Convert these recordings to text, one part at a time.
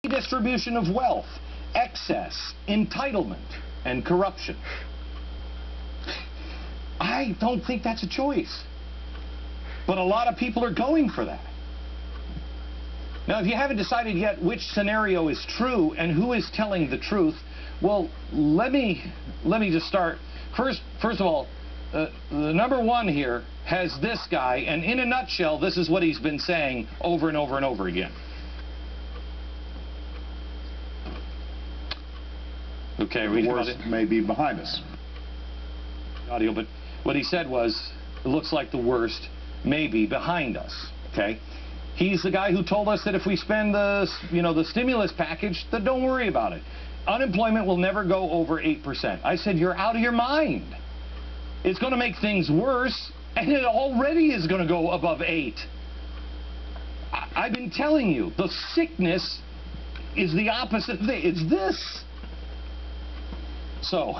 Redistribution of wealth, excess, entitlement, and corruption. I don't think that's a choice. But a lot of people are going for that. Now, if you haven't decided yet which scenario is true and who is telling the truth, well, let me just start. First of all, the number one here has this guy, and in a nutshell, this is what he's been saying over and over and over again. Okay, the worst may be behind us. Audio, but what he said was, it looks like the worst may be behind us. Okay, he's the guy who told us that if we spend the stimulus package, that don't worry about it. Unemployment will never go over 8%. I said, you're out of your mind. It's going to make things worse, and it already is going to go above 8. I've been telling you, the sickness is the opposite thing. It's this. So,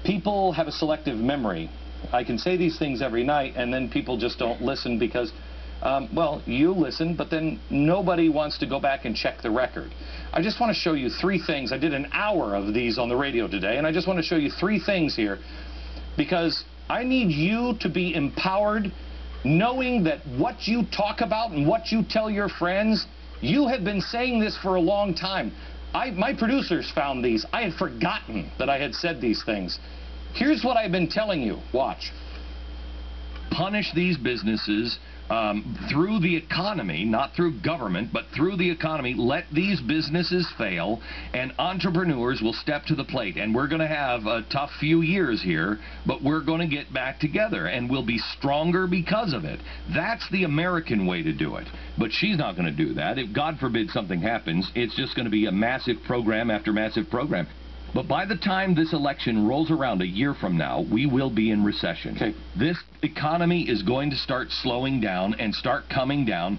people have a selective memory. I can say these things every night, and then people just don't listen because, well, you listen, but then nobody wants to go back and check the record. I just want to show you 3 things. I did an hour of these on the radio today, and I just want to show you 3 things here because I need you to be empowered, knowing that what you talk about and what you tell your friends, you have been saying this for a long time. My producers found these. I had forgotten that I had said these things. Here's what I've been telling you. Watch. Punish these businesses through the economy, not through government, but through the economy. Let these businesses fail, and entrepreneurs will step to the plate. And we're going to have a tough few years here, but we're going to get back together, and we'll be stronger because of it. That's the American way to do it. But she's not going to do that. If, God forbid, something happens, it's just going to be a massive program after massive program. But by the time this election rolls around a year from now, we will be in recession. Okay. This economy is going to start slowing down and start coming down.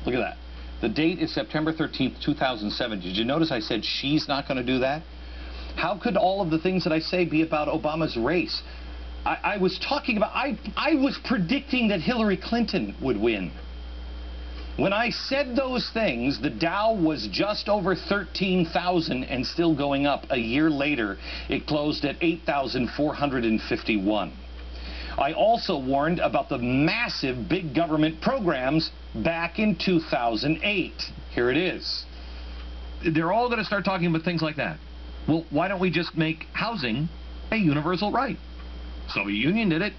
Look at that. The date is September 13th, 2007. Did you notice I said she's not going to do that? How could all of the things that I say be about Obama's race? I was talking about, I was predicting that Hillary Clinton would win. When I said those things, the Dow was just over 13,000 and still going up. A year later, it closed at 8,451. I also warned about the massive big government programs back in 2008. Here it is. They're all going to start talking about things like that. Well, why don't we just make housing a universal right? Soviet Union did it.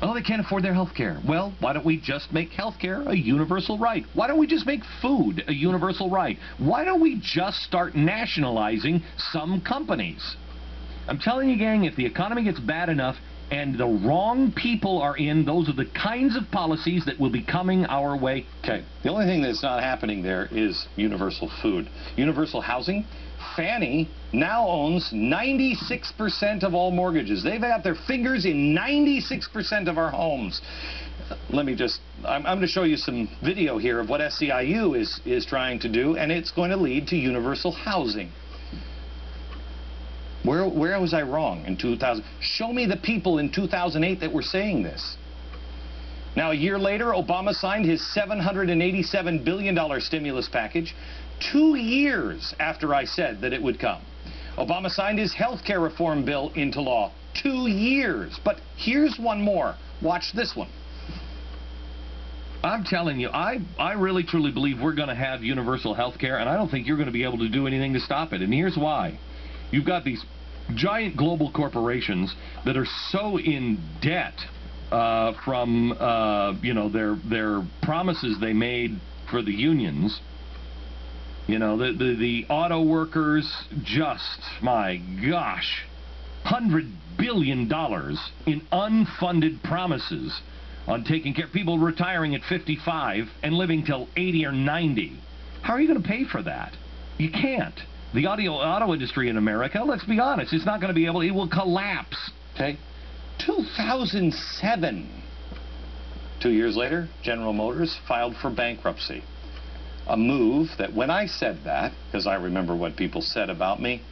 Oh, they can't afford their health care. Well, why don't we just make health care a universal right? Why don't we just make food a universal right? Why don't we just start nationalizing some companies? I'm telling you, gang, if the economy gets bad enough and the wrong people are in, those are the kinds of policies that will be coming our way. Okay, the only thing that's not happening there is universal food. Universal housing. Fannie now owns 96% of all mortgages. They've got their fingers in 96% of our homes. Let me just, I'm going to show you some video here of what SEIU is trying to do, and it's going to lead to universal housing. Where was I wrong in 2000? Show me the people in 2008 that were saying this. Now, a year later, Obama signed his $787 billion stimulus package 2 years after I said that it would come. Obama signed his health care reform bill into law 2 years. But here's one more. Watch this one. I'm telling you, I really truly believe we're going to have universal health care, and I don't think you're going to be able to do anything to stop it. And here's why. You've got these giant global corporations that are so in debt from their promises they made for the unions. You know, the auto workers, just, my gosh, $100 billion in unfunded promises on taking care of people retiring at 55 and living till 80 or 90. How are you going to pay for that? You can't. The auto industry in America, let's be honest, it's not going to be able, it will collapse. Okay? 2007. 2 years later, General Motors filed for bankruptcy. A move that when I said that, because I remember what people said about me,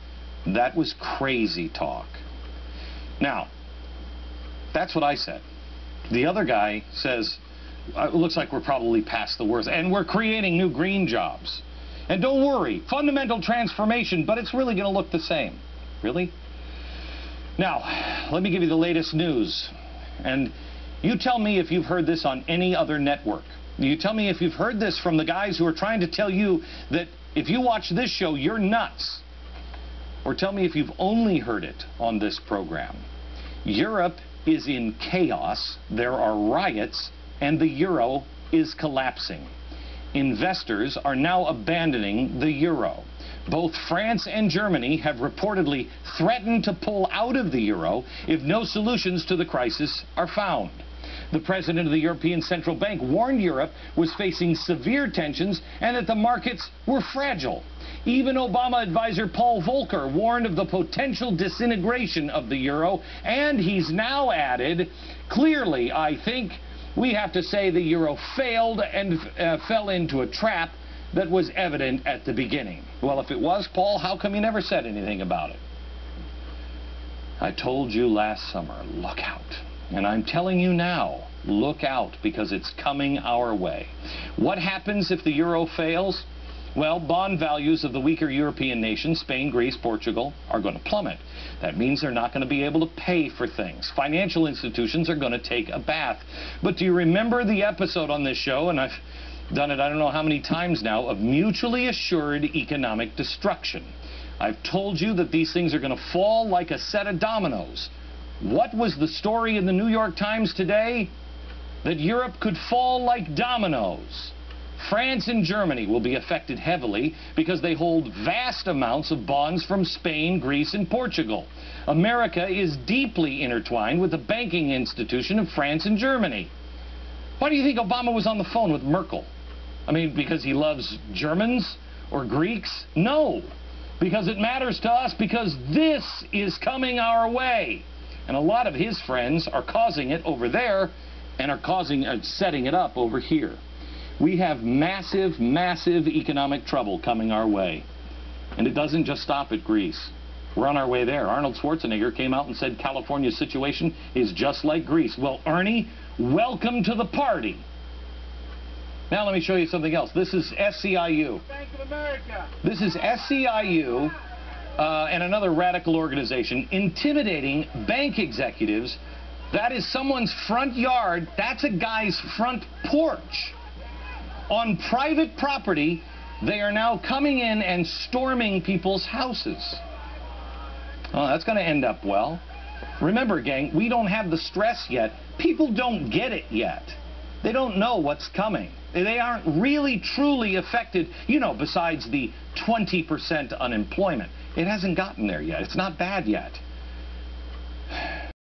that was crazy talk. Now, that's what I said. The other guy says, it looks like we're probably past the worst, and we're creating new green jobs. And don't worry, fundamental transformation, but it's really going to look the same. Really? Now, let me give you the latest news. And you tell me if you've heard this on any other network. You tell me if you've heard this from the guys who are trying to tell you that if you watch this show, you're nuts. Or tell me if you've only heard it on this program. Europe is in chaos, there are riots, and the euro is collapsing. Investors are now abandoning the euro. Both France and Germany have reportedly threatened to pull out of the euro if no solutions to the crisis are found. The president of the European Central Bank warned Europe was facing severe tensions and that the markets were fragile. Even Obama advisor Paul Volcker warned of the potential disintegration of the euro, and he's now added, clearly, I think, we have to say the euro failed and fell into a trap that was evident at the beginning. Well, if it was, Paul, how come you never said anything about it? I told you last summer, look out. And I'm telling you now, look out, because it's coming our way. What happens if the euro fails? Well, bond values of the weaker European nations, Spain, Greece, Portugal, are going to plummet. That means they're not going to be able to pay for things. Financial institutions are going to take a bath. But do you remember the episode on this show, and I've done it I don't know how many times now, of mutually assured economic destruction? I've told you that these things are going to fall like a set of dominoes. What was the story in the New York Times today? That Europe could fall like dominoes. France and Germany will be affected heavily because they hold vast amounts of bonds from Spain, Greece, and Portugal. America is deeply intertwined with the banking institution of France and Germany. Why do you think Obama was on the phone with Merkel? I mean, because he loves Germans or Greeks? No, because it matters to us, because this is coming our way. And a lot of his friends are causing it over there and are setting it up over here. We have massive, massive economic trouble coming our way. And it doesn't just stop at Greece. We're on our way there. Arnold Schwarzenegger came out and said California's situation is just like Greece. Well, Ernie, welcome to the party. Now let me show you something else. This is SCIU. Bank of America. This is SCIU and another radical organization intimidating bank executives. That is someone's front yard. That's a guy's front porch. On private property, they are now coming in and storming people's houses. Well, that's going to end up well. Remember, gang, we don't have the stress yet. People don't get it yet. They don't know what's coming. They aren't really, truly affected, you know, besides the 20% unemployment. It hasn't gotten there yet. It's not bad yet.